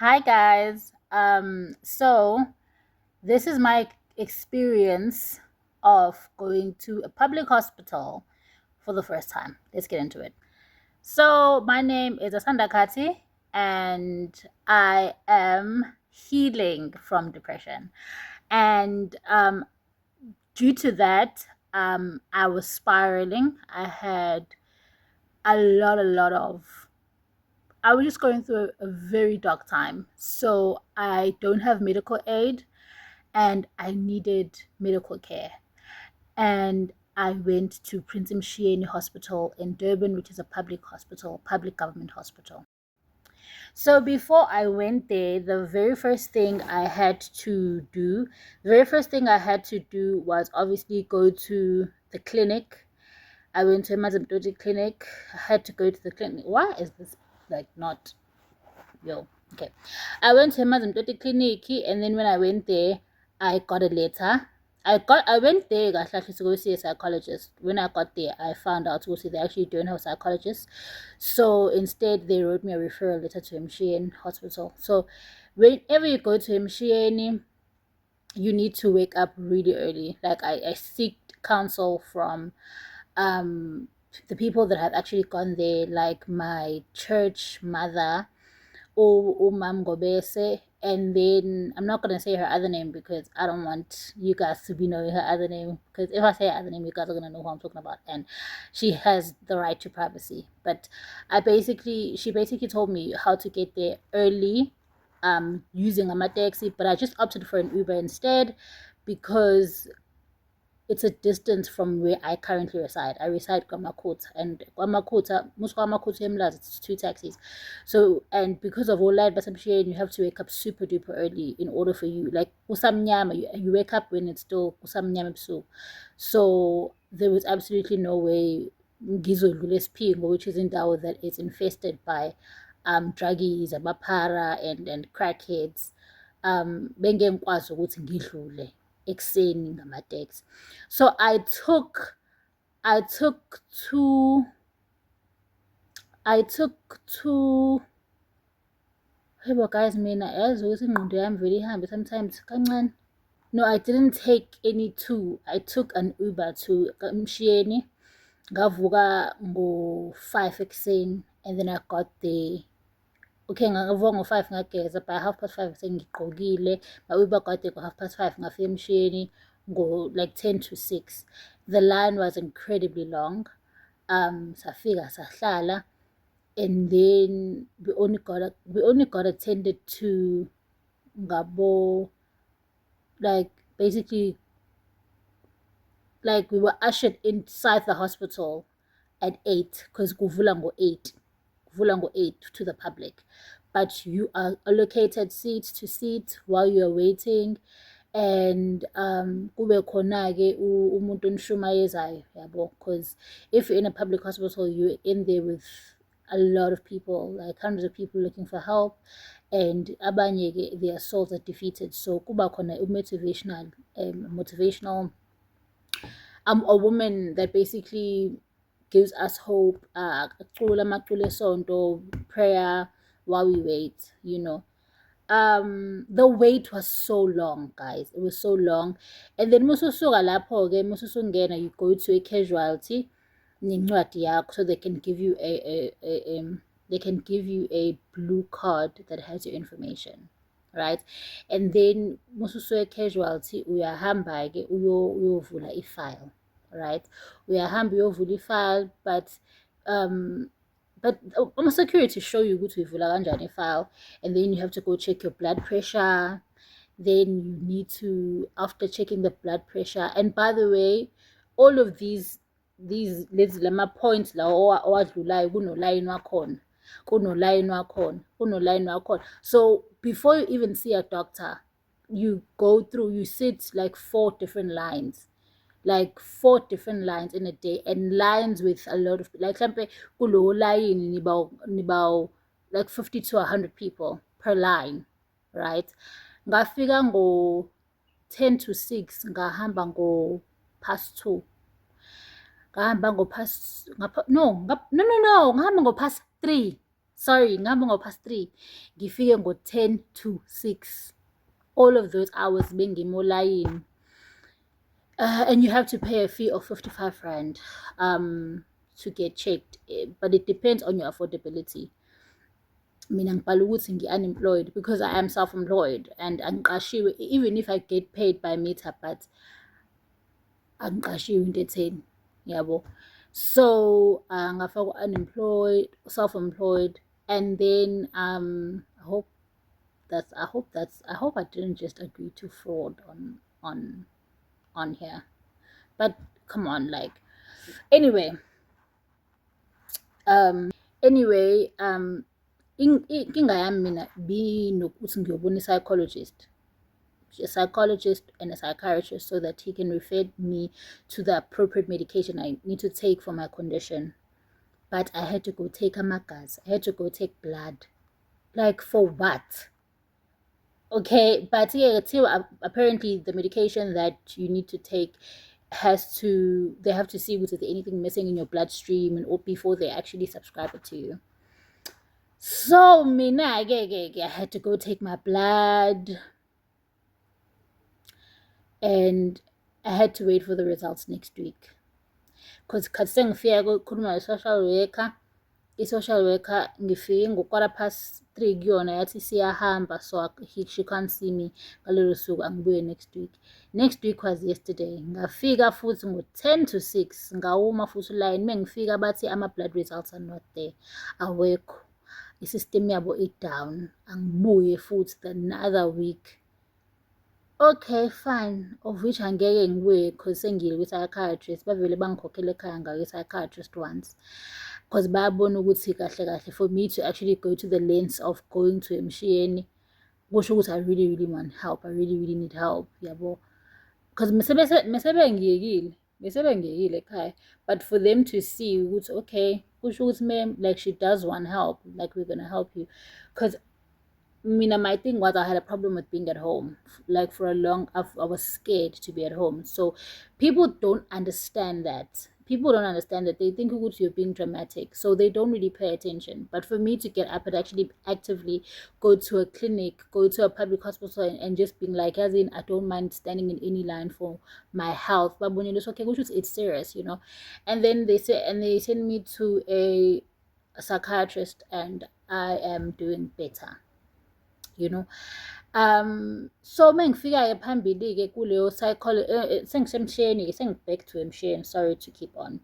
Hi guys. So this is my experience of going to a public hospital for the first time. Let's get into it. So my name is Asanda Kati and I am healing from depression. And due to that, I was spiraling. I had a lot of I was just going through a very dark time. So I don't have medical aid and I needed medical care. And I went to Prince Mshiyeni Hospital in Durban, which is a public hospital, public government hospital. So before I went there, the very first thing I had to do was obviously go to the clinic. I went to a Mazamdodi clinic. I had to go to the clinic. Why is this like not yo? Okay. I went to Mazamdodi clinic, and then when I went there, I got a letter. I went there actually to go see a psychologist. When I got there, I found out also they actually don't have a psychologist. So instead they wrote me a referral letter to Mshiyeni Hospital. So whenever you go to Mshiyeni, you need to wake up really early. Like I seek counsel from the people that have actually gone there, like my church mother, Umam Gobese, and then I'm not gonna say her other name because I don't want you guys to be knowing her other name. Because if I say her other name, you guys are gonna know who I'm talking about, and she has the right to privacy. But she basically told me how to get there early, using a taxi. But I just opted for an Uber instead because it's a distance from where I currently reside. I reside Kwamakhuta, and most Kwamakhuta Emlazi, it's two taxis. So, and because of all that, but you have to wake up super duper early in order for you, like kusamnyama, you wake up when it's still kusamnyama. So there was absolutely no way ngizodlula esiphingo, which is in Dawo, that is infested by druggies, abapara and crackheads. Bengeke ngikwazi ukuthi ngidlule ekuseni ngamateksi. So I took two. Hey guys, mina yazi ukuthi ingqondo yami vele ihambe sometimes kancane. No, I didn't take any two. I took an Uber to Mshiyeni. Ngavuka ngo-5 ekuseni, and then I got there. Okay, ngavuka ngo-5 ngageza, by 5:30 sengigqokile. My-Uber got there ngo-5:30, ngafika Mshiyeni like 10 to 6. The line was incredibly long. Safika sahlala, and then we only got attended to ngabo, like basically, like we were ushered inside the hospital at 8 because kuvula ngo-8 to the public, but you are allocated seat to seat while you are waiting. And kube khona-ke umuntu onishumayezayo, yabo, because if you're in a public hospital, you're in there with a lot of people, like hundreds of people looking for help, and abanye-ke their souls are defeated. So kuba khona motivational a woman that basically gives us hope, acula amaculo esonto, prayer while we wait, the wait was so long, guys. It was so long. And then mususuka lapho-ke, mususungena, you go to a casualty nencwadi yakho, so they can give you a blue card that has your information, right? And then mususuka casualty, uyahamba-ke uyovula ifile, right? Uyahamba uyovula ifile, but security show you ukuthi uyivula kanjani file, and then you have to go check your blood pressure. Then you need to, after checking the blood pressure, and by the way, all of these lama points lawo owadlulayo kunolayini wakhona. So before you even see a doctor, you sit like four different lines in a day, and lines with a lot of, like mhlampe kulowo line niba like 50 to 100 people per line, right? Ngafika ngo 10 to 6, ngahamba ngo past 2, ngahamba ngo past no, ngahamba ngo past 3. sorry, ngihamba ngo-past 3, ngifike ngo-10 to 6. All of those hours bengimolayini. And you have to pay a fee of 55 rand to get checked, but it depends on your affordability. Mina ngibhala ukuthi ngi-unemployed because I am self-employed and angiqashiwe, even if I get paid by meter, but angiqashiwe into etheni, yabo. So ngafakwa unemployed, self-employed, and then I hope I didn't just agree to fraud on here, but come on, like, anyway, inkinga yami mina binokuthi ngiyobona a psychologist and a psychiatrist so that he can refer me to the appropriate medication I need to take for my condition. But I had to go take amagazi, I had to go take blood. Like, for what? Okay, but yeah, apparently the medication that you need to take they have to see if there's anything missing in your bloodstream and or before they actually subscribe it to you. So mina I had to go take my blood, and I had to wait for the results next week. Because khathi sengifika kukhuluma ne-social worker, i-social worker ngifike ngo3:15 kuyona, yathi siyahamba, so she can't see me ngalelo suku, angibuye next week was yesterday. Ngafika futhi ngo-10 to 6 ngawuma futhi ulayini. Mengifika bathi ama-blood results are not there, awekho, i-system yabo i-down. Angibuye futhi another week. Okay, fine, of which angeke ngibuye because sengiyile kwi-psychiatrist. Bavele bangikhokhele ekhaya ngayo i-psychiatrist once, because bayabona ukuthi kahle for me to actually go to the lengths of going to emshiyeni, kusho ukuthi I really want help, I really need help, yabo. Because mesebengiyekile ekhaya, but for them to see ukuthi okay, kusho ukuthi ma'am, like, she does want help, like, we're gonna help you. Because my thing was I had a problem with being at home. Like, for a long, I was scared to be at home. So people don't understand that. They think you're being dramatic, so they don't really pay attention. But for me to get up and actually actively go to a clinic, go to a public hospital, and just being like, as in, I don't mind standing in any line for my health, but when it's okay, it's serious, you know. And then they send me to a psychiatrist, and I am doing better, you know. So mengifika-ke phambili-ke kuleyo sengisemshiyeni-ke, sengi-back to emshiyeni, sorry to keep on.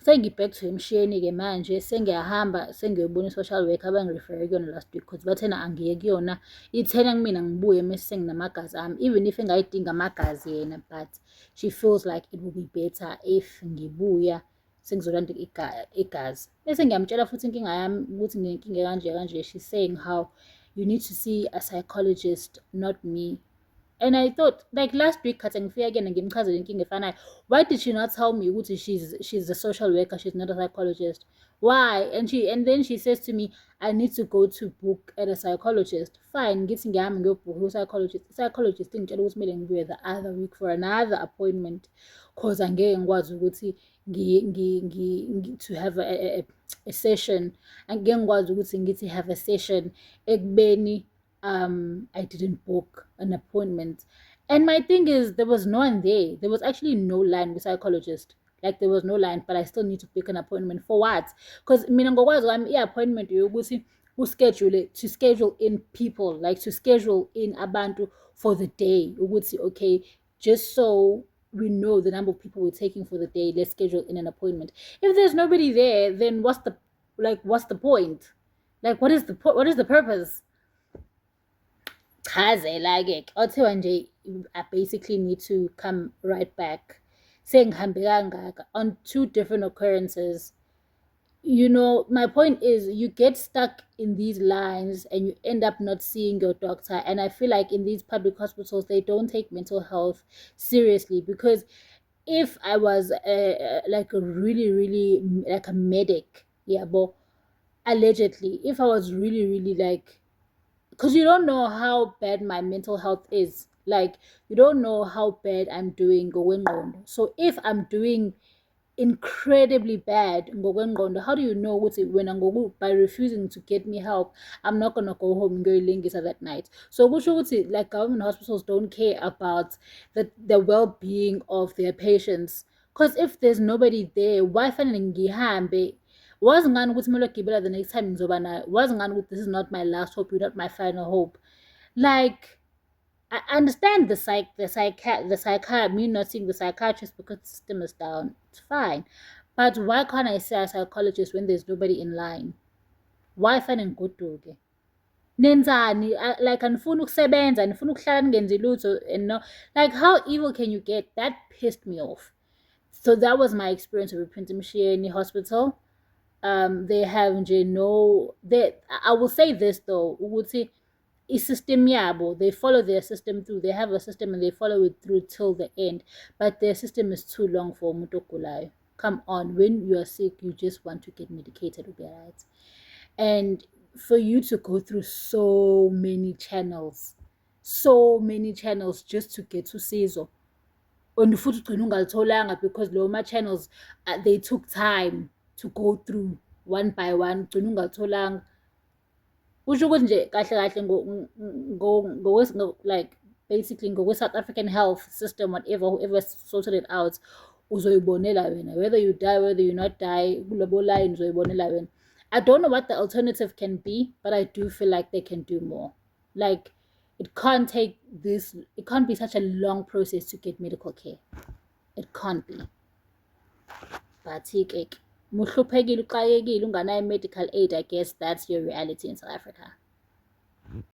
Sengi-back to emshiyeni-ke manje, sengiyahamba sengiyobona i-social worker abangi-refere kuyona last week, because bathena angiye kuyona, ithena kumina ngibuye mese senginamagazi ami, even if engayidinga amagazi yena, but she feels like it will be better if ngibuya sengizolanda igazi. Bese ngiyamtshela futhi inkinga yami ukuthi nginenkinga kanje. She's saying how you need to see a psychologist, not me. And I thought, like, last week khathi ngifika again ngimchazela inkinga efanayo. Why did she not tell me ukuthi she's a social worker, she's not a psychologist? Why? And then she says to me, I need to go to book at a psychologist. Fine, ngithi ngiyami ngiyobhukha u-psychologist. I-psychologist ingitshela ukuthi kumele ngibuye the other week for another appointment, cause angeke ngikwazi ukuthi to have a session. Angeke ngikwazi ukuthi ngithi have a session ekubeni I didn't book an appointment. And my thing is, there was no one there. There was actually no line with psychologist. Like, there was no line, but I still need to book an appointment for what? Because mina ngokwazi kwami i-appointment yokuthi to schedule in people, like to schedule in abantu for the day, ukuthi okay, just so we know the number of people we're taking for the day, let's schedule in an appointment. If there's nobody there, then what's the point? Like, what is the purpose? Like, I basically need to come right back, saying on 2 different occurrences. You know, my point is, you get stuck in these lines and you end up not seeing your doctor. And I feel like in these public hospitals, they don't take mental health seriously, because if I was like a really like a medic, yeah, but allegedly, if I was really like, because you don't know how bad my mental health is, like, you don't know how bad I'm doing going on. So if I'm doing incredibly bad ngokwengqondo, how do you know ukuthi when by refusing to get me help, I'm not gonna go home and go lingisa that night? So kusho ukuthi like government hospitals don't care about the well-being of their patients, because if there's nobody there, why fanele ngihambe? Wazi ngani ukuthi kumele ugibela the next time ngizoba nayo? Wazi ngani ukuthi this is not my last hope, you're not my final hope? Like, I understand me not seeing the psychiatrist because the system is down. It's fine. But why can't I see a psychologist when there's nobody in line? Why fanele ngigoduke? Nenzani? Like anifuna ukusebenza, anifuna ukuhlala ningenzi lutho, and no, like how evil can you get? That pissed me off. So that was my experience with Prince Mshieni Hospital. They have I will say this though, ukuthi system yabo, they follow their system through. They have a system and they follow it through till the end. But their system is too long for umuntu ogulayo. Come on, when you are sick, you just want to get medicated, will be right. And for you to go through so many channels just to get to usizo, and futhi ugcina ungalitholanga because lawo ma-channels they took time to go through one by one, ugcina ungalitholanga. Kusho ukuthi nje kahle kahle like basically ngokwe-South African health system, whoever sorted it out, uzoyibonela wena, whether you die, whether you not die, kulabo line uzoyibonela wena. I don't know what the alternative can be, but I do feel like they can do more. Like, it can't be such a long process to get medical care. It can't be. But muhluphekile, uxakekile, unganayo medical aid, I guess that's your reality in South Africa.